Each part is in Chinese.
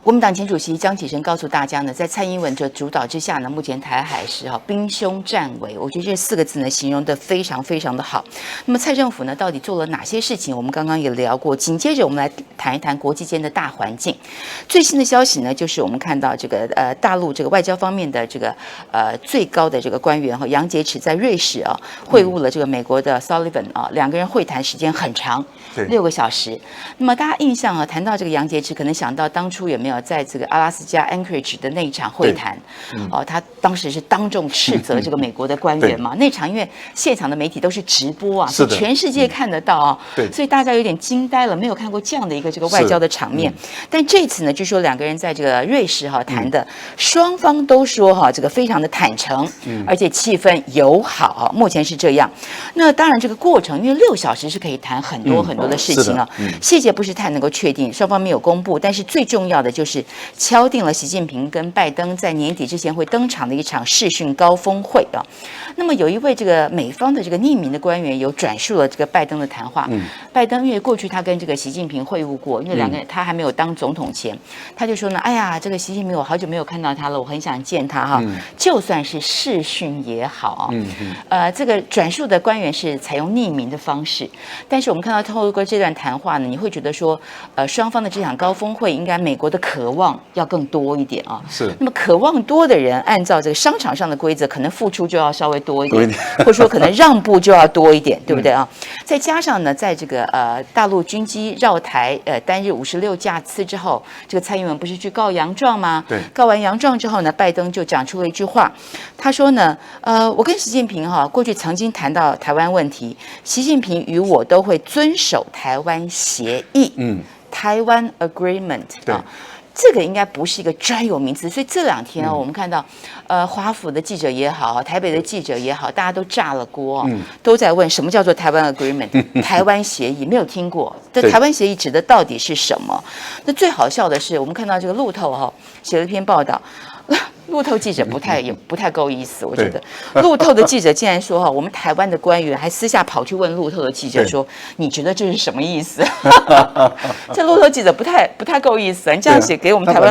国民党前主席江启臣告诉大家呢，在蔡英文的主导之下呢，目前台海是兵凶战危，我觉得这4个字呢形容的非常非常的好。那么蔡政府呢到底做了哪些事情？我们刚刚也聊过。紧接着我们来谈一谈国际间的大环境。最新的消息呢，就是我们看到这个大陆这个外交方面的这个最高的这个官员杨洁篪在瑞士会晤了这个美国的 Sullivan 2个人会谈时间很长，6个小时。那么大家印象谈到这个杨洁篪，可能想到当初有没有在这个阿拉斯加 Anchorage 的那一场会谈，他当时是当众斥责这个美国的官员嘛。那场因为现场的媒体都是直播啊，是全世界看得到啊，所以大家有点惊呆了，没有看过这样的一个这个外交的场面。但这次呢，据说2个人在这个瑞士谈的，双方都说这个非常的坦诚，而且气氛友好，目前是这样。那当然这个过程，因为6小时是可以谈很多很多的事情啊，细节不是太能够确定，双方没有公布，但是最重要的就是敲定了习近平跟拜登在年底之前会登场的一场视讯高峰会啊。那么有一位这个美方的这个匿名的官员有转述了这个拜登的谈话。拜登因为过去他跟这个习近平会晤过，因为2个人他还没有当总统前，他就说呢，哎呀，这个习近平我好久没有看到他了，我很想见他哈，就算是视讯也好这个转述的官员是采用匿名的方式，但是我们看到透过这段谈话呢，你会觉得说，双方的这场高峰会应该美国的渴望要更多一点啊。是。那么渴望多的人，按照这个商场上的规则，可能付出就要稍微多一点，或者说可能让步就要多一点，对不对啊？再加上呢，在这个大陆军机绕台单日56架次之后，这个蔡英文不是去告洋状吗？对。告完洋状之后呢，拜登就讲出了一句话，他说呢，我跟习近平过去曾经谈到台湾问题，习近平与我都会遵守台湾协议，台湾 Agreement 这个应该不是一个专有名词，所以这2天我们看到，华府的记者也好，台北的记者也好，大家都炸了锅，都在问什么叫做台湾 Agreement， 台湾协议，没有听过。这台湾协议指的到底是什么？那最好笑的是，我们看到这个路透写了一篇报道。路透记者也不太够意思，我觉得路透的记者竟然说我们台湾的官员还私下跑去问路透的记者说，你觉得这是什么意思？这路透记者不太够意思，你这样写给我们台湾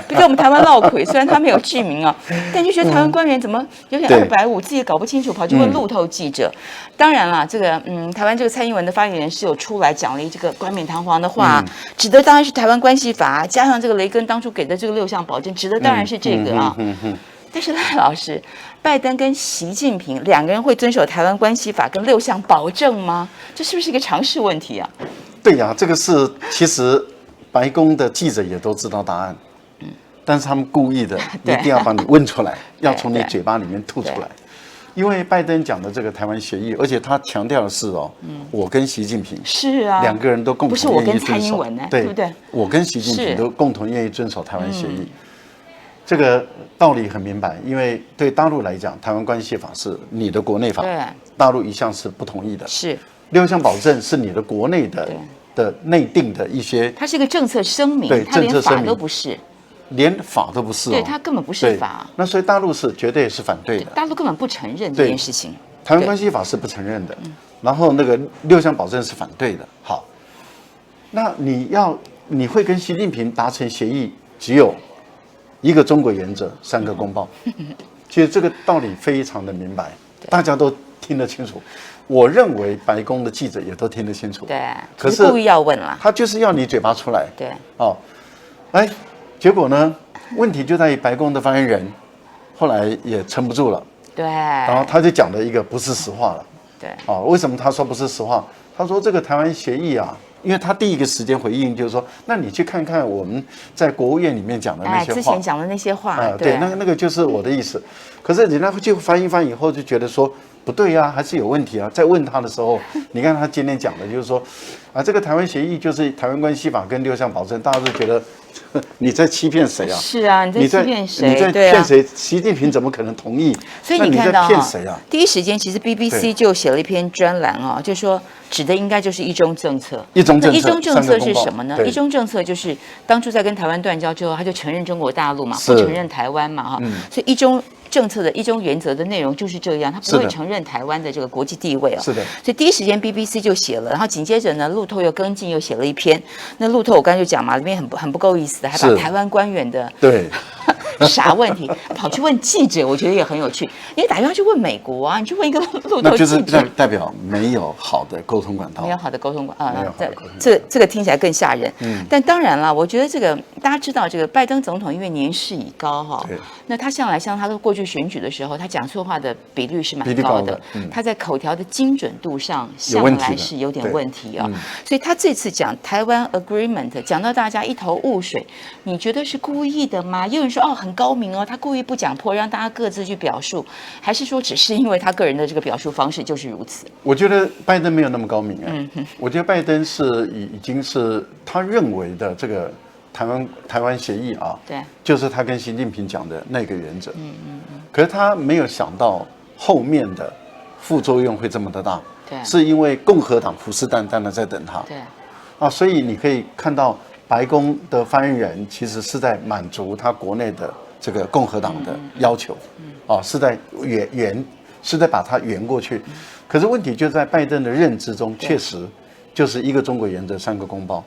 给我们台湾闹鬼，虽然他没有具名啊，但就觉得台湾官员怎么有点250，自己也搞不清楚，跑去问路透记者。当然啦，这个台湾这个蔡英文的发言人是有出来讲了这个冠冕堂皇的话，指的当然是台湾关系法，加上这个雷根当初给的这个6项保证，指的当然是这个啊。但是赖老师，拜登跟习近平2个人会遵守台湾关系法跟6项保证吗？这是不是一个常识问题啊？对呀，这个是其实白宫的记者也都知道答案，但是他们故意的一定要把你问出来，要从你嘴巴里面吐出来。因为拜登讲的这个台湾协议，而且他强调的是我跟习近平是啊，2个人都共同不是我跟蔡英文对不对？我跟习近平都共同愿意遵守台湾协议。这个道理很明白，因为对大陆来讲，台湾关系法是你的国内法，大陆一向是不同意的。是6项保证是你的国内的内定的一些，它是一个政策声明，对，它连法都不是，连法都不是，对，它根本不是法。那所以大陆是绝对是反对的，大陆根本不承认这件事情。台湾关系法是不承认的，然后那个6项保证是反对的。好，那你会跟习近平达成协议，只有1个中国原则，3个公报。其实这个道理非常的明白，大家都听得清楚。我认为白宫的记者也都听得清楚。对，可是故意要问了，他就是要你嘴巴出来。对，结果呢，问题就在于白宫的发言人后来也撑不住了。对，然后他就讲了一个不是实话了。对，为什么他说不是实话？他说这个台湾协议因为他第一个时间回应就是说，那你去看看我们在国务院里面讲的那些话，之前讲的那些话，对，那个就是我的意思。可是人家就翻一翻以后就觉得说不对呀，还是有问题啊。在问他的时候，你看他今天讲的就是说，这个台湾协议就是台湾关系法跟6项保证，大家都觉得你在欺骗谁啊？是啊，你在欺骗谁？你在骗谁？习近平怎么可能同意？所以你看到骗谁啊？第一时间，其实 BBC 就写了一篇专栏就说指的应该就是一中政策。一中政策是什么呢？一中政策就是当初在跟台湾断交之后，他就承认中国大陆嘛，不承认台湾嘛所以政策的一中原则的内容就是这样，他不会承认台湾的这个国际地位哦。是的。所以第一时间 BBC 就写了，然后紧接着呢，路透又跟进又写了一篇。那路透我刚才就讲嘛，里面很不够意思的，还把台湾官员的对啥问题跑去问记者，我觉得也很有趣。你打电话去问美国啊，你去问一个路透记者，那就是代表没有好的沟通管道，没有好的沟通管啊，这个听起来更吓人。但当然了，我觉得这个大家知道，这个拜登总统因为年事已高哈，那他向来像他过去选举的时候，他讲错话的比率是蛮高的，他在口条的精准度上向来是有点问题啊。所以他这次讲台湾 agreement 讲到大家一头雾水，你觉得是故意的吗？也有人说很高明哦，他故意不讲破，让大家各自去表述，还是说只是因为他个人的这个表述方式就是如此？我觉得拜登没有那么高明我觉得拜登是已经是他认为的这个台湾协议啊，对，就是他跟习近平讲的那个原则。可是他没有想到后面的副作用会这么的大，对，是因为共和党虎视眈眈的在等他，对，啊，所以你可以看到白宫的发言人其实是在满足他国内的这个共和党的要求，是在是在把它圆过去。可是问题就在拜登的认知中，确实就是一个中国原则3个公报，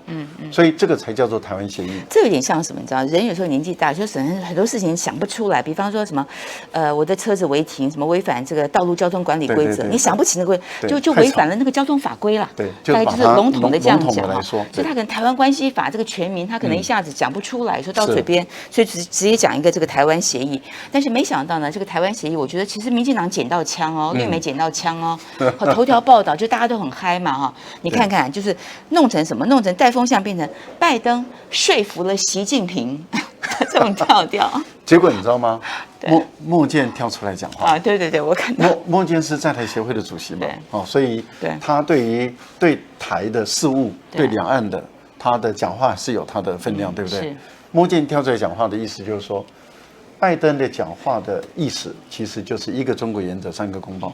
所以这个才叫做台湾协议。这有点像什么？你知道，人有时候年纪大，就很多事情想不出来。比方说什么，我的车子违停，什么违反这个道路交通管理规则，你想不起那个就违反了那个交通法规啦。对，大概就是笼统的这样讲来说，所以他可能台湾关系法这个全名，他可能一下子讲不出来，说到嘴边，所以直接讲一个这个台湾协议。但是没想到呢，这个台湾协议，我觉得其实民进党捡到枪哦，绿媒捡到枪哦，头条报道就大家都很嗨嘛哈，你看看就是。弄成什么？弄成带风向，变成拜登说服了习近平这种调调。结果你知道吗？莫健跳出来讲话啊！对，我看到莫健是在台协会的主席嘛，所以他对台的事务、对两岸的他的讲话是有他的分量，对不对？莫健跳出来讲话的意思就是说，拜登的讲话的意思其实就是一个中国原则3个公报。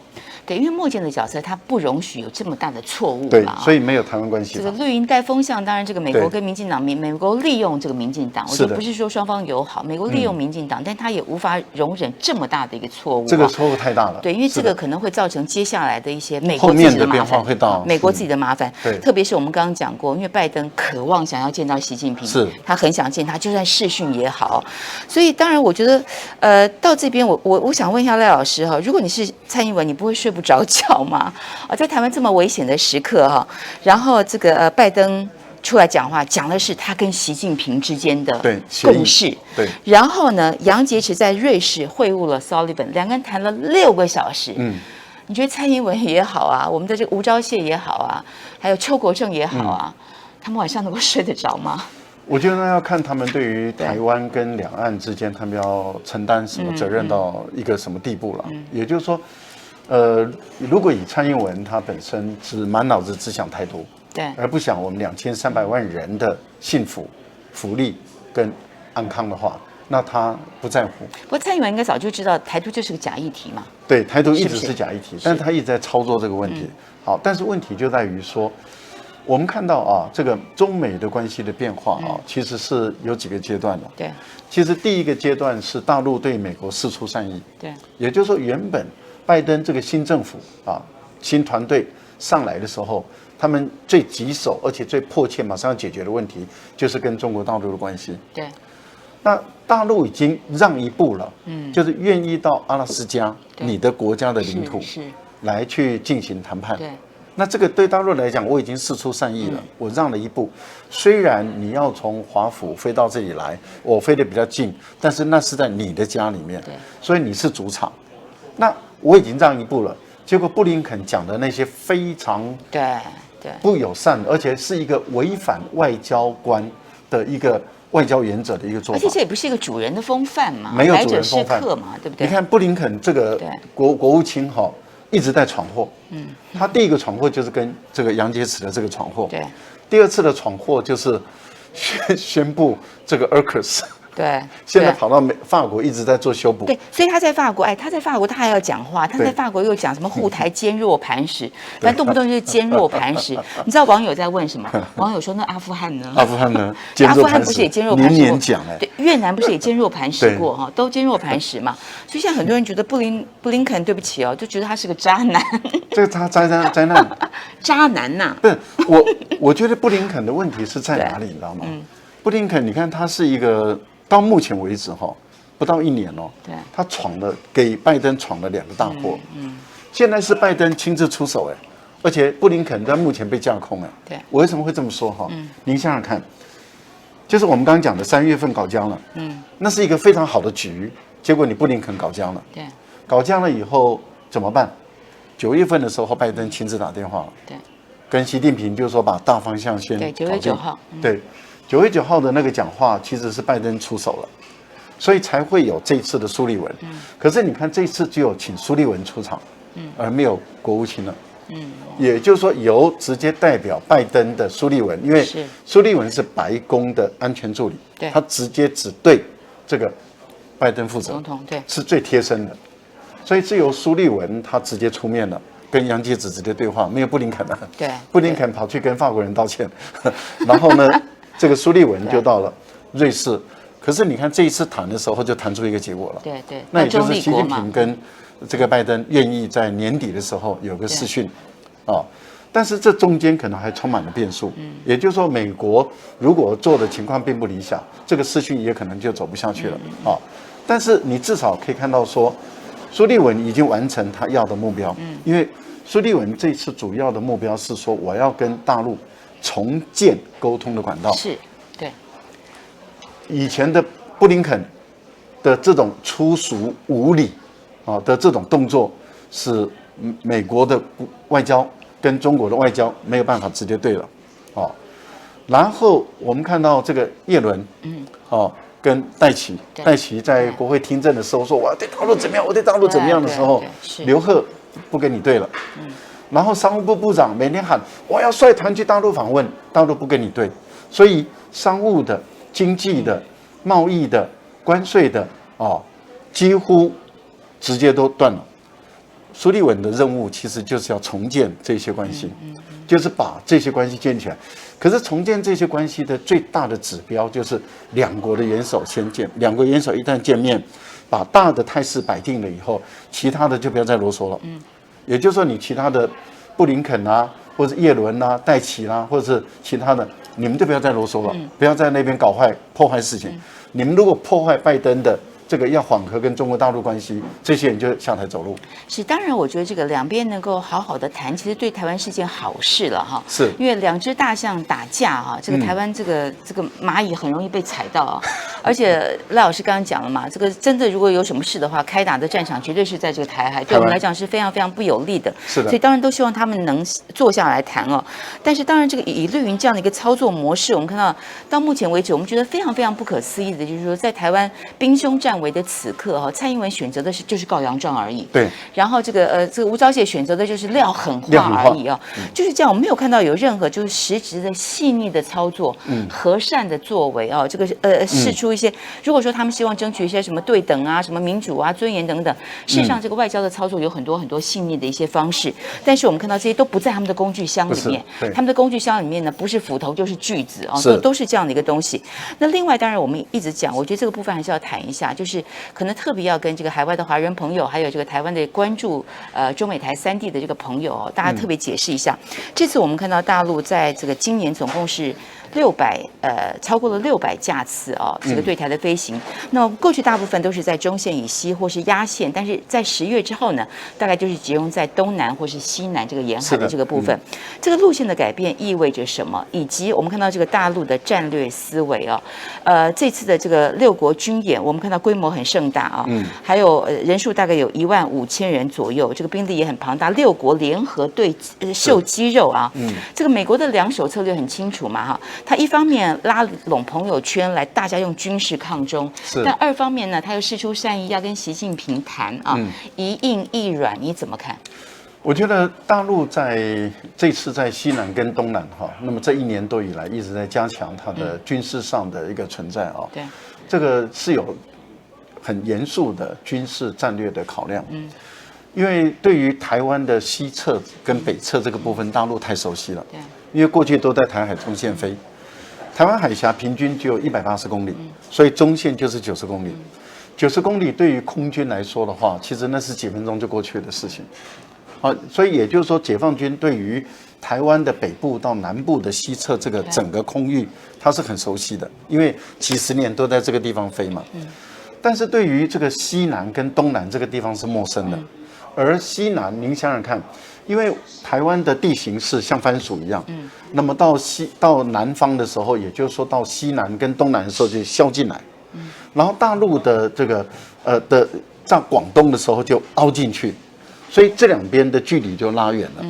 对，因为默健的角色，他不容许有这么大的错误。对，所以没有台湾关系。这个绿营带风向，当然这个美国跟民进党，美国利用这个民进党，我觉得不是说双方友好，美国利用民进党，但他也无法容忍这么大的一个错误。这个错误太大了。对，因为这个可能会造成接下来的一些美国自己的麻烦，美国自己的麻烦。对，特别是我们刚刚讲过，因为拜登渴望想要见到习近平，他很想见他，就算视讯也好。所以当然，我觉得到这边我想问一下赖老师哈，如果你是蔡英文，你不会睡不着觉吗？在台湾这么危险的时刻哈，然后这个拜登出来讲话，讲的是他跟习近平之间的共识。对，然后呢，杨洁篪在瑞士会晤了 Sullivan， 两个人谈了6个小时。你觉得蔡英文也好啊，我们的这个吴钊燮也好啊，还有邱国正也好啊，他们晚上能够睡得着吗？我觉得那要看他们对于台湾跟两岸之间，他们要承担什么责任到一个什么地步了。也就是说。如果以蔡英文他本身是满脑子只想台独，对，而不想我们2300万人的幸福、福利跟安康的话，那他不在乎。不过蔡英文应该早就知道台独就是个假议题嘛。对，台独一直是假议题，但是他一直在操作这个问题。好，但是问题就在于说，我们看到啊，这个中美的关系的变化啊，其实是有几个阶段的。对，其实第一个阶段是大陆对美国释出善意。对，也就是说原本。拜登这个新政府新团队上来的时候，他们最棘手而且最迫切马上要解决的问题，就是跟中国大陆的关系。对，那大陆已经让一步了，就是愿意到阿拉斯加你的国家的领土来去进行谈判。对，那这个对大陆来讲，我已经释出善意了，我让了一步。虽然你要从华府飞到这里来，我飞得比较近，但是那是在你的家里面，所以你是主场。那我已经让一步了，结果布林肯讲的那些非常不友善，而且是一个违反外交官的一个外交原则的一个做法，而且这也不是一个主人的风范嘛，没有主人风范嘛，对不对？你看布林肯这个国务卿一直在闯祸，他第一个闯祸就是跟这个杨洁篪的这个闯祸，对，第二次的闯祸就是宣布这个 AUKUS 对，现在跑到法国一直在做修补。对，所以他在法国，他在法国他还要讲话，他在法国又讲什么护台坚若磐石，反正动不动就是坚若磐石。你知道网友在问什么？网友说那阿富汗呢？阿富汗呢？阿富汗不是也坚若磐石过？年年讲哎。对，越南不是也坚若磐石过哈？都坚若磐石嘛。所以现在很多人觉得布林肯，对不起哦，就觉得他是个渣男。这个他灾难。渣男呐！不是我觉得布林肯的问题是在哪里，你知道吗？布林肯，你看他是一个到目前为止不到1年哦，对，他给拜登闯了2个大祸。现在是拜登亲自出手哎，而且布林肯在目前被架空哎。对，我为什么会这么说您想想看，就是我们刚刚讲的3月份搞僵了，那是一个非常好的局，结果你布林肯搞僵了，对，搞僵了以后怎么办？9月份的时候，拜登亲自打电话了，对，跟习近平就是说把大方向先对9月9号，对，9月9号的那个讲话其实是拜登出手了，所以才会有这次的苏利文。可是你看这次只有请苏利文出场，而没有国务卿了。也就是说由直接代表拜登的苏利文，因为苏利文是白宫的安全助理，他直接只对这个拜登负责，总统对，是最贴身的。所以是由苏利文他直接出面了，跟杨洁篪直接对话，没有布林肯的。对，布林肯跑去跟法国人道歉，然后呢，这个苏利文就到了瑞士。可是你看这一次谈的时候，就谈出一个结果了。对对，那也就是习近平跟这个拜登愿意在年底的时候有个视讯，但是这中间可能还充满了变数。也就是说，美国如果做的情况并不理想，这个视讯也可能就走不下去了但是你至少可以看到说，苏利文已经完成他要的目标。因为苏利文这次主要的目标是说，我要跟大陆重建沟通的管道。是，对。以前的布林肯的这种粗俗无礼的这种动作，是美国的外交跟中国的外交没有办法直接对了然后我们看到这个叶伦，跟戴琪在国会听证的时候说，我要对大陆怎么样，我对大陆怎么样的时候，刘鹤不跟你对了。然后商务部部长每天喊我要率团去大陆访问，大陆不跟你对，所以商务的、经济的、贸易的、关税的几乎直接都断了。苏利文的任务其实就是要重建这些关系，就是把这些关系建起来。可是重建这些关系的最大的指标就是两国的元首先见，两国元首一旦见面，把大的态势摆定了以后，其他的就不要再啰嗦了。也就是说，你其他的布林肯啊，或者叶伦啊、戴琪啦，或者是其他的，你们就不要再啰嗦了，不要在那边破坏事情。你们如果破坏拜登的这个要缓和跟中国大陆关系，这些人就下台走路。是，当然，我觉得这个两边能够好好的谈，其实对台湾是件好事了哈。是，因为两只大象打架哈，这个台湾这个蚂蚁很容易被踩到啊。而且赖老师刚刚讲了嘛，这个真的如果有什么事的话，开打的战场绝对是在这个台海，对我们来讲是非常非常不有利的。是的。所以当然都希望他们能坐下来谈哦。但是当然，这个以绿营这样的一个操作模式，我们看到目前为止，我们觉得非常非常不可思议的，就是说在台湾兵凶战危的此刻哈，蔡英文选择的就是告洋状而已。对。然后这个吴钊燮选择的就是撂狠话而已啊，就是这样，我没有看到有任何就是实质的细腻的操作，和善的作为啊，这个释出一些，如果说他们希望争取一些什么对等啊、什么民主啊、尊严等等，事实上这个外交的操作有很多很多细腻的一些方式，但是我们看到这些都不在他们的工具箱里面，他们的工具箱里面呢不是斧头就是锯子啊，都是这样的一个东西。那另外当然我们一直讲，我觉得这个部分还是要谈一下，就是可能特别要跟这个海外的华人朋友，还有这个台湾的关注中美台3地的这个朋友，大家特别解释一下。这次我们看到大陆在这个今年总共是超过了600架次这个对台的飞行。那么过去大部分都是在中线以西或是压线，但是在10月之后呢，大概就是集中在东南或是西南这个沿海的这个部分。这个路线的改变意味着什么？以及我们看到这个大陆的战略思维这次的这个6国军演，我们看到规模很盛大还有人数大概有15000人左右，这个兵力也很庞大，6国联合对秀肌肉这个美国的两手策略很清楚嘛他一方面拉拢朋友圈来大家用军事抗中，但二方面呢，他又释出善意要跟习近平谈一硬一软，你怎么看？我觉得大陆在这次在西南跟东南哈，那么这1年多以来一直在加强它的军事上的一个存在啊。对，这个是有很严肃的军事战略的考量。因为对于台湾的西侧跟北侧这个部分，大陆太熟悉了。对，因为过去都在台海中线飞，台湾海峡平均只有180公里，所以中线就是90公里。90公里对于空军来说的话，其实那是几分钟就过去的事情。所以也就是说，解放军对于台湾的北部到南部的西侧这个整个空域，它是很熟悉的，因为几十年都在这个地方飞嘛。但是对于这个西南跟东南这个地方是陌生的。而西南，您想想看，因为台湾的地形是像番薯一样，那么到南方的时候，也就是说到西南跟东南的时候就削进来，然后大陆的这个在广东的时候就凹进去，所以这两边的距离就拉远了。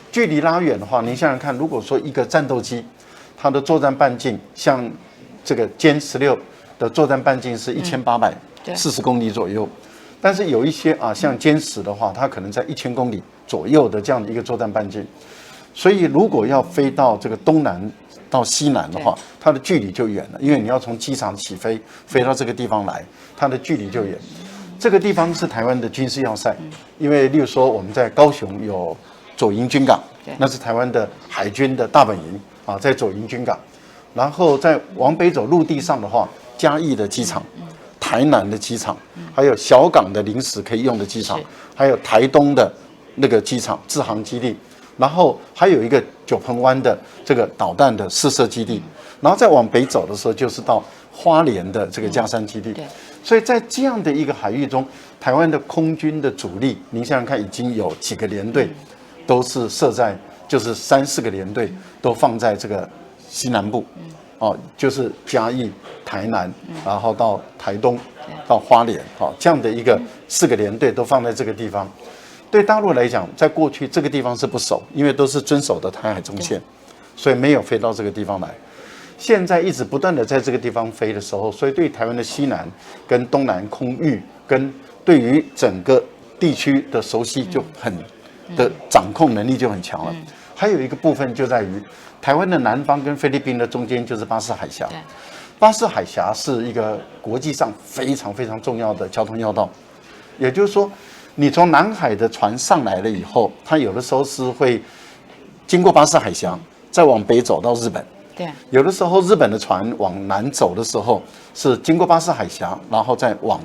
距离拉远的话，您想想看，如果说一个战斗机，它的作战半径像这个歼16的作战半径是1840公里左右。但是有一些像歼10的话，它可能在1000公里左右的这样的一个作战半径，所以如果要飞到这个东南到西南的话，它的距离就远了，因为你要从机场起飞，飞到这个地方来，它的距离就远。这个地方是台湾的军事要塞，因为例如说我们在高雄有左营军港，那是台湾的海军的大本营在左营军港，然后再往北走陆地上的话，嘉义的机场。台南的机场，还有小港的临时可以用的机场，还有台东的那个机场制航基地，然后还有一个九鹏湾的这个导弹的试射基地，然后再往北走的时候就是到花莲的这个佳山基地。所以在这样的一个海域中，台湾的空军的主力，您想想看，已经有几个连队都是设在，就是3、4个连队都放在这个西南部。就是嘉义、台南，然后到台东，到花莲，这样的一个4个连队都放在这个地方。对大陆来讲，在过去这个地方是不守，因为都是遵守的台海中线，所以没有飞到这个地方来。现在一直不断的在这个地方飞的时候，所以对台湾的西南跟东南空域，跟对于整个地区的熟悉就的掌控能力就很强了。还有一个部分就在于。台湾的南方跟菲律宾的中间就是巴士海峡，巴士海峡是一个国际上非常非常重要的交通要道。也就是说，你从南海的船上来了以后，它有的时候是会经过巴士海峡，再往北走到日本。有的时候日本的船往南走的时候是经过巴士海峡，然后再往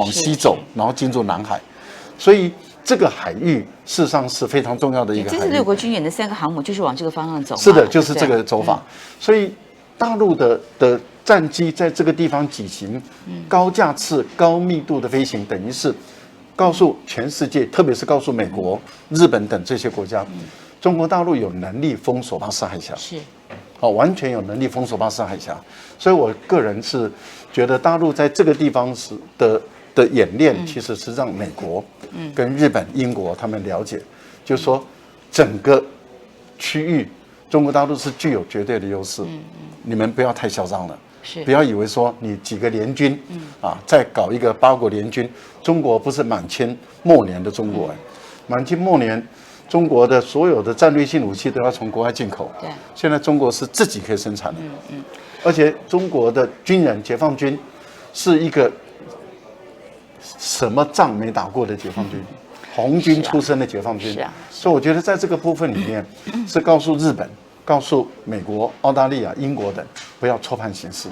西走，然后进入南海。所以这个海域事实上是非常重要的一个海域。这次6国军演的3个航母就是往这个方向走。是的，就是这个走法。所以大陆的战机在这个地方举行高架次、高密度的飞行，等于是告诉全世界，特别是告诉美国、日本等这些国家，中国大陆有能力封锁巴士海峡。完全有能力封锁巴士海峡。所以我个人是觉得大陆在这个地方的演练其实是让美国、跟日本、英国他们了解，就是说整个区域中国大陆是具有绝对的优势。你们不要太嚣张了，不要以为说你几个联军再搞一个8国联军，中国不是满清末年的中国，满清末年中国的所有的战略性武器都要从国外进口，现在中国是自己可以生产的，而且中国的军人解放军是一个什么仗没打过的解放军，红军出身的解放军，所以我觉得在这个部分里面是告诉日本、告诉美国、澳大利亚、英国等不要错判形势。